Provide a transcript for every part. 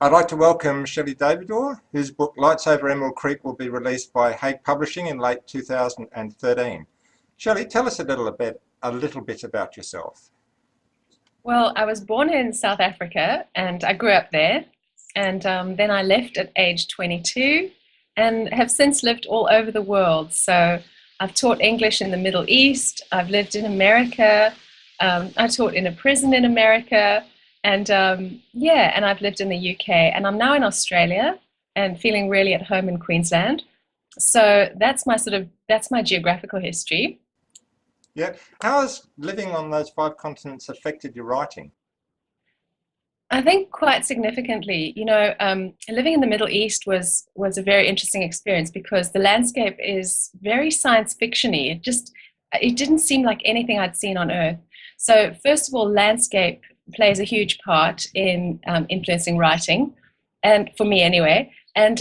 I'd like to welcome Shelley Davidow, whose book Lights Over Emerald Creek will be released by Hague Publishing in late 2013. Shelley, tell us a little bit about yourself. Well, I was born in South Africa and I grew up there. And then I left at age 22 and have since lived all over the world. So I've taught English in the Middle East, I've lived in America, I taught in a prison in America, and and I've lived in the UK. And I'm now in Australia and feeling really at home in Queensland. So that's my geographical history. Yeah. How has living on those 5 continents affected your writing? I think quite significantly. Living in the Middle East was a very interesting experience because the landscape is very science fiction-y. It didn't seem like anything I'd seen on Earth. So first of all, landscape plays a huge part in influencing writing, and for me anyway. And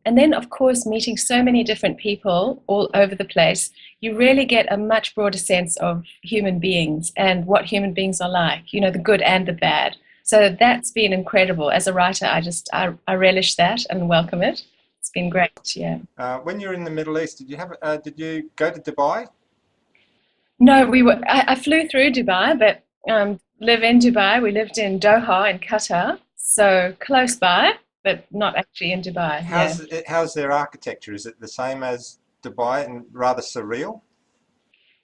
then of course meeting so many different people all over the place, you really get a much broader sense of human beings and what human beings are like. The good and the bad. So that's been incredible. As a writer, I relish that and welcome it. It's been great, yeah. When you were in the Middle East, did you go to Dubai? No, I flew through Dubai, but live in Dubai. We lived in Doha in Qatar, so close by, but not actually in Dubai. How's their architecture? Is it the same as Dubai and rather surreal?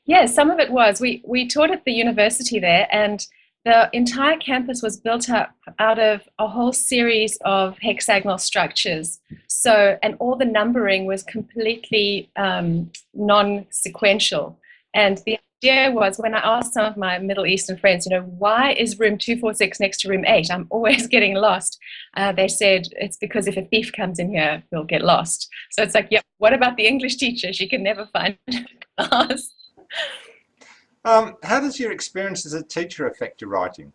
Yeah, some of it was. We taught at the university there, and the entire campus was built up out of a whole series of hexagonal structures. So, and all the numbering was completely non-sequential. And the idea was, when I asked some of my Middle Eastern friends, why is room 246 next to room 8? I'm always getting lost. They said, it's because if a thief comes in here, we'll get lost. So it's like, yeah, what about the English teacher? She can never find class. How does your experience as a teacher affect your writing?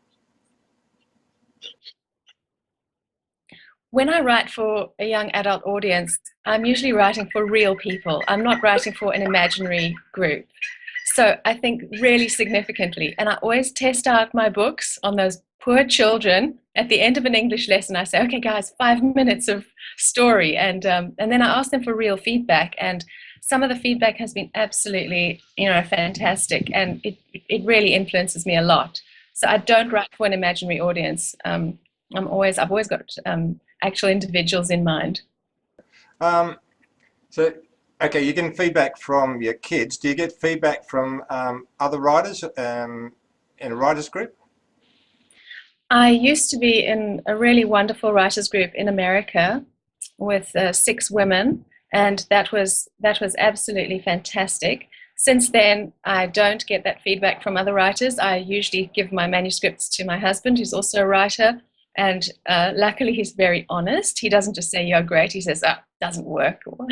When I write for a young adult audience, I'm usually writing for real people. I'm not writing for an imaginary group. So I think really significantly, and I always test out my books on those poor children. At the end of an English lesson, I say, okay, guys, 5 minutes of story. And then I ask them for real feedback. And some of the feedback has been absolutely, fantastic. And it really influences me a lot. So I don't write for an imaginary audience. I've always got actual individuals in mind. Okay, you're getting feedback from your kids. Do you get feedback from other writers in a writers group? I used to be in a really wonderful writers group in America with 6 women, and that was absolutely fantastic. Since then, I don't get that feedback from other writers. I usually give my manuscripts to my husband, who's also a writer, and luckily he's very honest. He doesn't just say, you're great. He says, doesn't work, or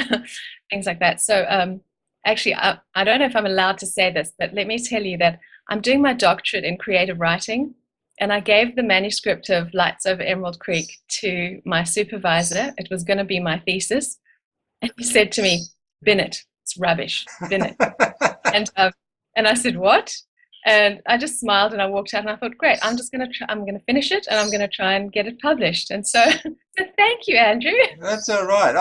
things like that. So actually, I don't know if I'm allowed to say this, but let me tell you that I'm doing my doctorate in creative writing, and I gave the manuscript of Lights Over Emerald Creek to my supervisor. It was going to be my thesis. And he said to me, bin it, it's rubbish, bin it. And I said, what? And I just smiled and I walked out and I thought, great, I'm going to finish it and I'm going to try and get it published. And so thank you, Andrew. That's all right.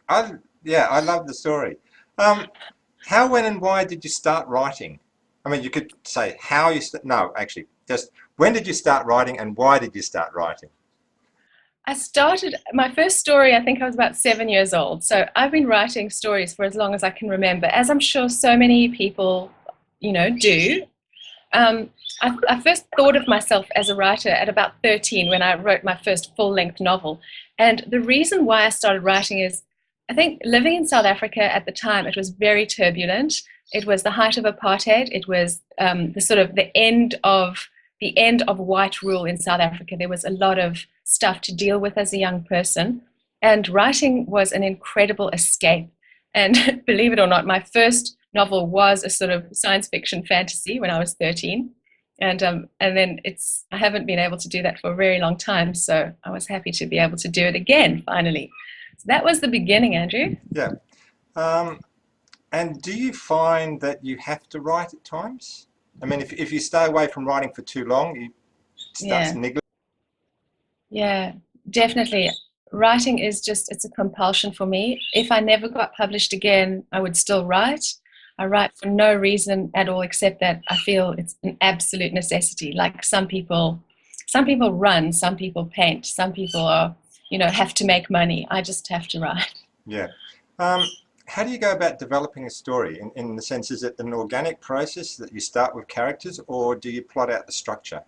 I love the story. How, when and why did you start writing? I mean, you could say how you no, actually, just when did you start writing and why did you start writing? I started my first story, I think I was about 7 years old. So I've been writing stories for as long as I can remember, as I'm sure so many people, do. I first thought of myself as a writer at about 13 when I wrote my first full-length novel. And the reason why I started writing is, I think living in South Africa at the time, it was very turbulent. It was the height of apartheid. It was the end of white rule in South Africa. There was a lot of stuff to deal with as a young person. And writing was an incredible escape. And believe it or not, my first novel was a sort of science fiction fantasy when I was 13. And then I haven't been able to do that for a very long time. So I was happy to be able to do it again, finally. So that was the beginning, Andrew. Yeah. And do you find that you have to write at times? I mean, if you stay away from writing for too long, you start to neglect. Yeah. Definitely. Writing is just, it's a compulsion for me. If I never got published again, I would still write. I write for no reason at all except that I feel it's an absolute necessity. Like some people run, some people paint, some people are, have to make money. I just have to write. Yeah. Um, how do you go about developing a story? In the sense, is it an organic process that you start with characters, or do you plot out the structure?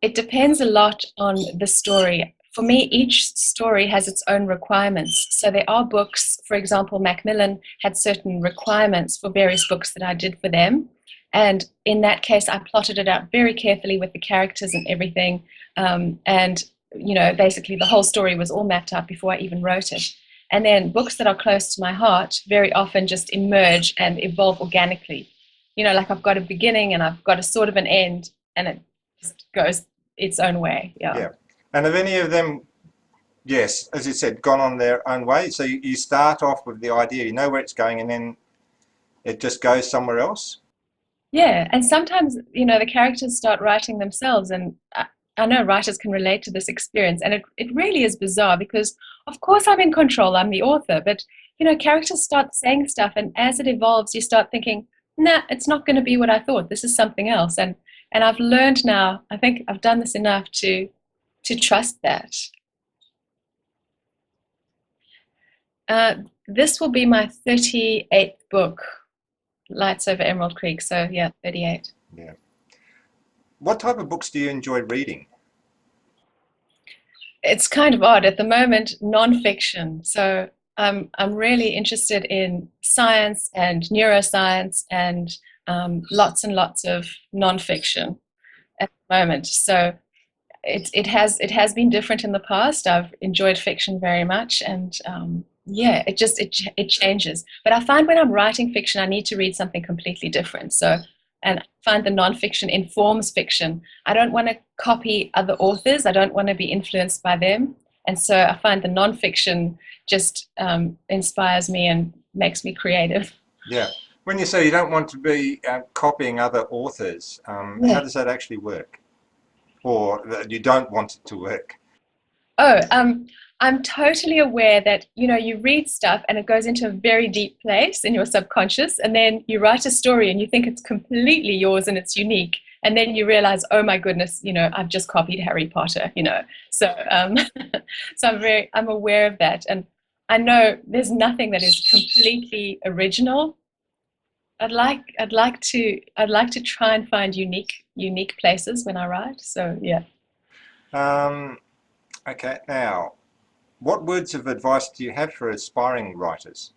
It depends a lot on the story. For me, each story has its own requirements. So there are books, for example, Macmillan had certain requirements for various books that I did for them. And in that case, I plotted it out very carefully with the characters and everything. And, basically the whole story was all mapped out before I even wrote it. And then books that are close to my heart very often just emerge and evolve organically. Like I've got a beginning and I've got a sort of an end, and it just goes its own way. Yeah. Yeah. And have any of them, yes, as you said, gone on their own way? So you start off with the idea, you know where it's going, and then it just goes somewhere else? Yeah. And sometimes, the characters start writing themselves. And I know writers can relate to this experience. And it really is bizarre because, of course, I'm in control, I'm the author. But, characters start saying stuff. And as it evolves, you start thinking, nah, it's not going to be what I thought. This is something else. And I've learned now, I think I've done this enough to trust that. Uh, this will be my 38th book, Lights Over Emerald Creek. So yeah, 38. Yeah. What type of books do you enjoy reading? It's kind of odd at the moment, nonfiction. So I'm really interested in science and neuroscience and lots and lots of nonfiction at the moment. So it has been different in the past. I've enjoyed fiction very much, and yeah, it changes. But I find when I'm writing fiction, I need to read something completely different. So, and I find the nonfiction informs fiction. I don't want to copy other authors. I don't want to be influenced by them. And so I find the nonfiction just inspires me and makes me creative. Yeah. When you say you don't want to be copying other authors, how Yeah. does that actually work? Or that you don't want it to work? Oh, I'm totally aware that, you read stuff and it goes into a very deep place in your subconscious, and then you write a story and you think it's completely yours and it's unique. And then you realize, oh my goodness, I've just copied Harry Potter. So, so I'm aware of that. And I know there's nothing that is completely original. I'd like to try and find unique places when I write. So yeah. Um, okay, now, what words of advice do you have for aspiring writers?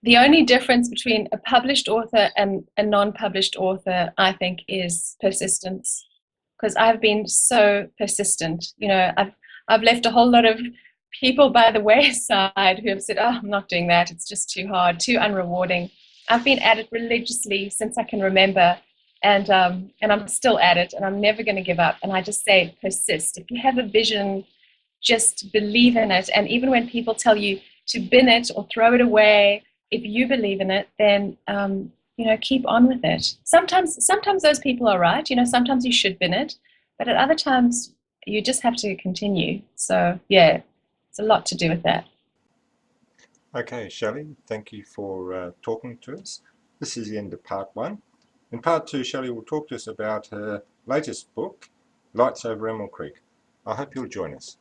The only difference between a published author and a non-published author, I think, is persistence. Because I've been so persistent. I've left a whole lot of people by the wayside who have said, "Oh, I'm not doing that. It's just too hard, too unrewarding." I've been at it religiously since I can remember, and I'm still at it, and I'm never going to give up. And I just say, persist. If you have a vision, just believe in it. And even when people tell you to bin it or throw it away, if you believe in it, then keep on with it. Sometimes those people are right. Sometimes you should bin it, but at other times you just have to continue. So yeah, it's a lot to do with that. Okay, Shelley, thank you for talking to us. This is the end of part one. In part two, Shelley will talk to us about her latest book, Lights Over Emerald Creek. I hope you'll join us.